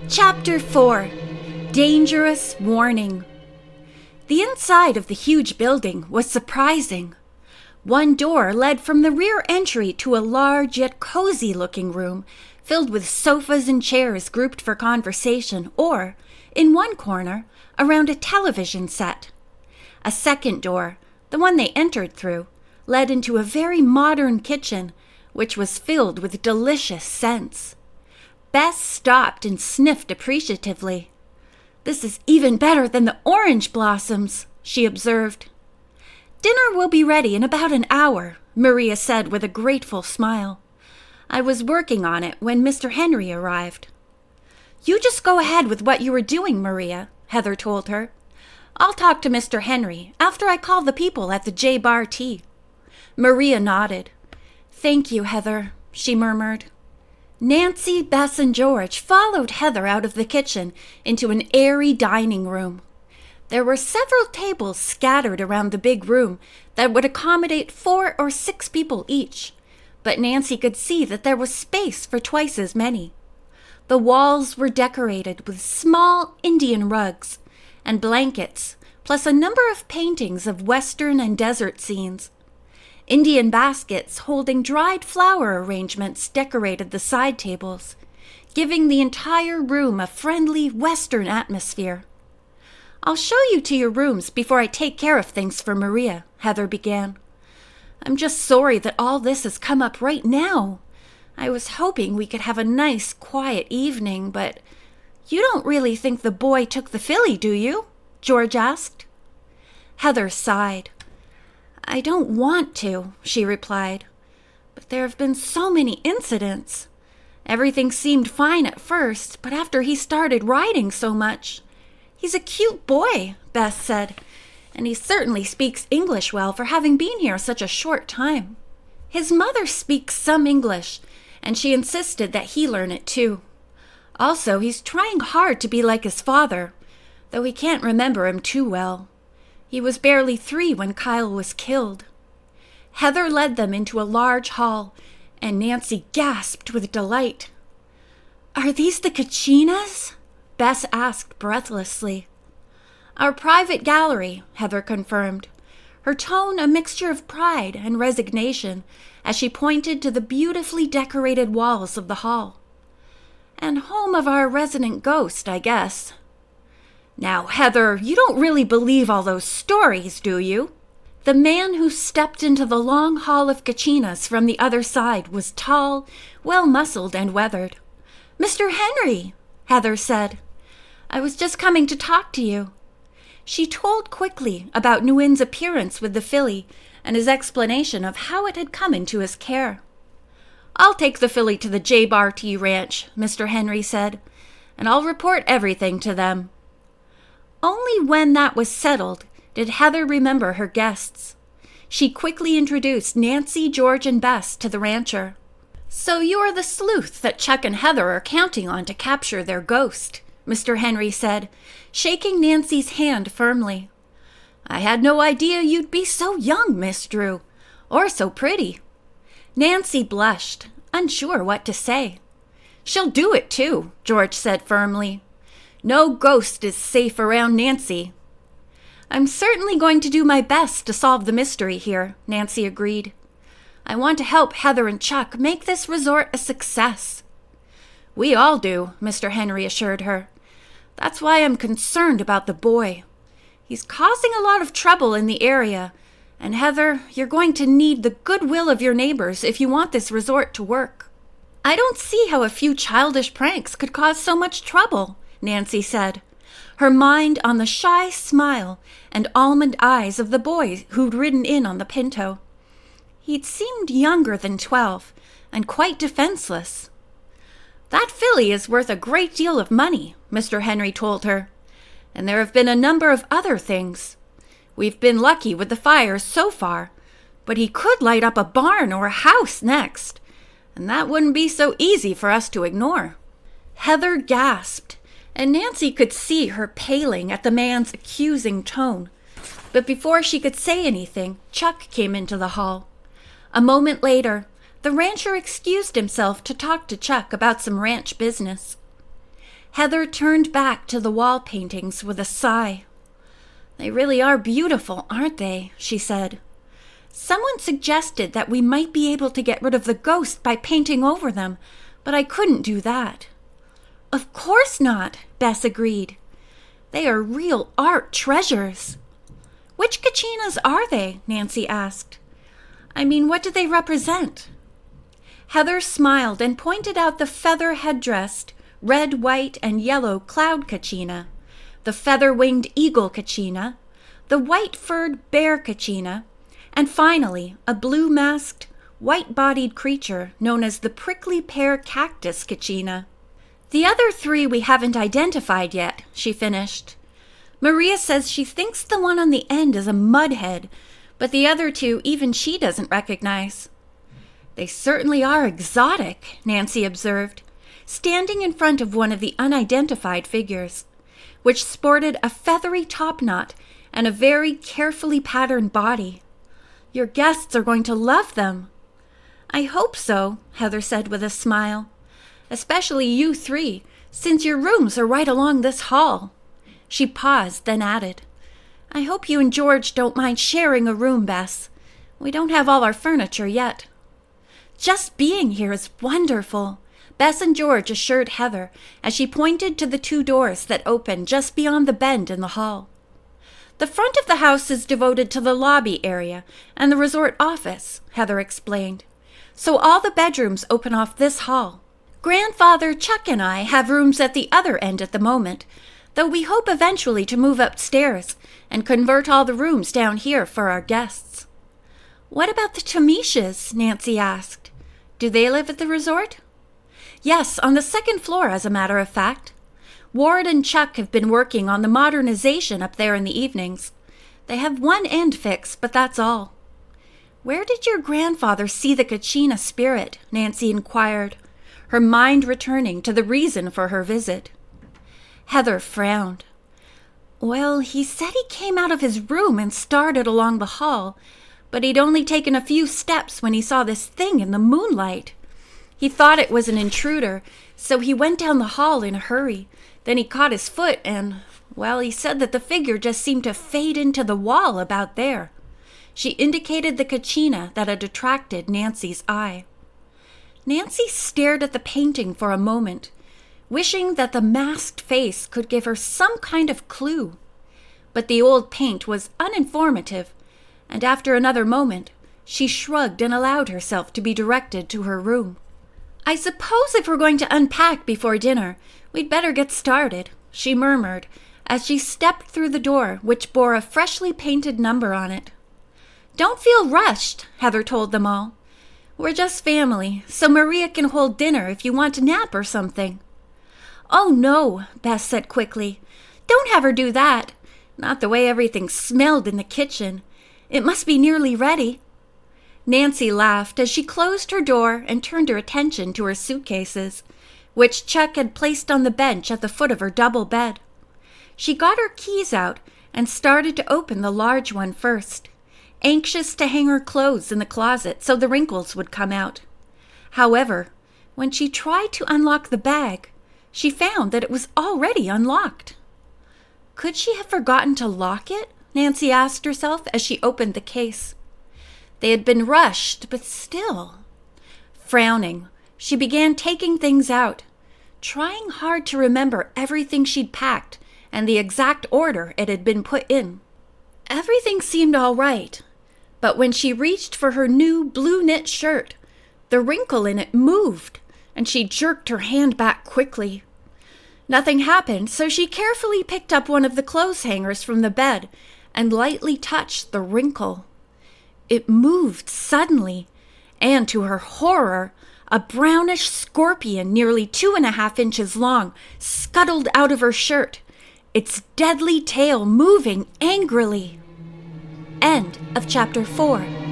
Chapter 4. Dangerous Warning. The inside of the huge building was surprising. One door led from the rear entry to a large yet cozy-looking room filled with sofas and chairs grouped for conversation or, in one corner, around a television set. A second door, the one they entered through, led into a very modern kitchen, which was filled with delicious scents. Bess stopped and sniffed appreciatively. "This is even better than the orange blossoms," she observed. "Dinner will be ready in about an hour," Maria said with a grateful smile. "I was working on it when Mr. Henry arrived." "You just go ahead with what you were doing, Maria," Heather told her. "I'll talk to Mr. Henry after I call the people at the J-Bar Tea." Maria nodded. "Thank you, Heather," she murmured. Nancy, Bess, and George followed Heather out of the kitchen into an airy dining room. There were several tables scattered around the big room that would accommodate 4 or 6 people each, but Nancy could see that there was space for twice as many. The walls were decorated with small Indian rugs and blankets, plus a number of paintings of Western and desert scenes. Indian baskets holding dried flower arrangements decorated the side tables, giving the entire room a friendly Western atmosphere. "I'll show you to your rooms before I take care of things for Maria," Heather began. "I'm just sorry that all this has come up right now. I was hoping we could have a nice, quiet evening, but you don't really think the boy took the filly, do you?" George asked. Heather sighed. "I don't want to," she replied, "but there have been so many incidents. Everything seemed fine at first, but after he started riding so much—" "He's a cute boy," Beth said, "and he certainly speaks English well for having been here such a short time. His mother speaks some English, and she insisted that he learn it too. Also, he's trying hard to be like his father, though he can't remember him too well. He was barely 3 when Kyle was killed." Heather led them into a large hall, and Nancy gasped with delight. "Are these the Kachinas?" Bess asked breathlessly. "Our private gallery," Heather confirmed, her tone a mixture of pride and resignation as she pointed to the beautifully decorated walls of the hall. "And home of our resident ghost, I guess." "Now, Heather, you don't really believe all those stories, do you?" The man who stepped into the long hall of Kachinas from the other side was tall, well-muscled, and weathered. "Mr. Henry," Heather said. "I was just coming to talk to you." She told quickly about Nguyen's appearance with the filly and his explanation of how it had come into his care. "I'll take the filly to the J-Bar Tea Ranch," Mr. Henry said, "and I'll report everything to them." Only when that was settled did Heather remember her guests. She quickly introduced Nancy, George, and Bess to the rancher. "So you're the sleuth that Chuck and Heather are counting on to capture their ghost," Mr. Henry said, shaking Nancy's hand firmly. "I had no idea you'd be so young, Miss Drew, or so pretty." Nancy blushed, unsure what to say. "She'll do it, too," George said firmly. "No ghost is safe around Nancy." "I'm certainly going to do my best to solve the mystery here," Nancy agreed. "I want to help Heather and Chuck make this resort a success." "We all do," Mr. Henry assured her. "That's why I'm concerned about the boy. He's causing a lot of trouble in the area, and Heather, you're going to need the goodwill of your neighbors if you want this resort to work." "I don't see how a few childish pranks could cause so much trouble," Nancy said, her mind on the shy smile and almond eyes of the boy who'd ridden in on the pinto. He'd seemed younger than 12 and quite defenseless. "That filly is worth a great deal of money," Mr. Henry told her, "and there have been a number of other things. We've been lucky with the fires so far, but he could light up a barn or a house next, and that wouldn't be so easy for us to ignore." Heather gasped, and Nancy could see her paling at the man's accusing tone. But before she could say anything, Chuck came into the hall. A moment later, the rancher excused himself to talk to Chuck about some ranch business. Heather turned back to the wall paintings with a sigh. "They really are beautiful, aren't they?" she said. "Someone suggested that we might be able to get rid of the ghost by painting over them, but I couldn't do that." "Of course not," Bess agreed. "They are real art treasures." "Which Kachinas are they?" Nancy asked. "I mean, what do they represent?" Heather smiled and pointed out the feather headdressed, red, white, and yellow cloud Kachina, the feather-winged eagle Kachina, the white-furred bear Kachina, and finally a blue-masked, white-bodied creature known as the prickly pear cactus Kachina. "The other three we haven't identified yet," she finished. "Maria says she thinks the one on the end is a mudhead, but the other two even she doesn't recognize." "They certainly are exotic," Nancy observed, standing in front of one of the unidentified figures, which sported a feathery topknot and a very carefully patterned body. "Your guests are going to love them." "I hope so," Heather said with a smile. "Especially you three, since your rooms are right along this hall." She paused, then added, "I hope you and George don't mind sharing a room, Bess. We don't have all our furniture yet." "Just being here is wonderful," Bess and George assured Heather as she pointed to the two doors that opened just beyond the bend in the hall. "The front of the house is devoted to the lobby area and the resort office," Heather explained. "So all the bedrooms open off this hall. Grandfather Chuck and I have rooms at the other end at the moment, though we hope eventually to move upstairs and convert all the rooms down here for our guests." "What about the Tomishas?" Nancy asked. "Do they live at the resort?" "Yes, on the second floor, as a matter of fact. Ward and Chuck have been working on the modernization up there in the evenings. They have one end fixed, but that's all." "Where did your grandfather see the Kachina spirit?" Nancy inquired, her mind returning to the reason for her visit. Heather frowned. "Well, he said he came out of his room and started along the hall, but he'd only taken a few steps when he saw this thing in the moonlight. He thought it was an intruder, so he went down the hall in a hurry. Then he caught his foot and, well, he said that the figure just seemed to fade into the wall about there." She indicated the Kachina that had attracted Nancy's eye. Nancy stared at the painting for a moment, wishing that the masked face could give her some kind of clue. But the old paint was uninformative, and after another moment, she shrugged and allowed herself to be directed to her room. "I suppose if we're going to unpack before dinner, we'd better get started," she murmured as she stepped through the door, which bore a freshly painted number on it. "Don't feel rushed," Heather told them all. "We're just family, so Maria can hold dinner if you want a nap or something." "Oh, no," Bess said quickly. "Don't have her do that. Not the way everything smelled in the kitchen. It must be nearly ready." Nancy laughed as she closed her door and turned her attention to her suitcases, which Chuck had placed on the bench at the foot of her double bed. She got her keys out and started to open the large one first, anxious to hang her clothes in the closet so the wrinkles would come out. However, when she tried to unlock the bag, she found that it was already unlocked. Could she have forgotten to lock it? Nancy asked herself as she opened the case. They had been rushed, but still. Frowning, she began taking things out, trying hard to remember everything she'd packed and the exact order it had been put in. Everything seemed all right, but when she reached for her new blue knit shirt, the wrinkle in it moved, and she jerked her hand back quickly. Nothing happened, so she carefully picked up one of the clothes hangers from the bed and lightly touched the wrinkle. It moved suddenly, and to her horror, a brownish scorpion nearly 2.5 inches long scuttled out of her shirt, its deadly tail moving angrily. End of chapter 4.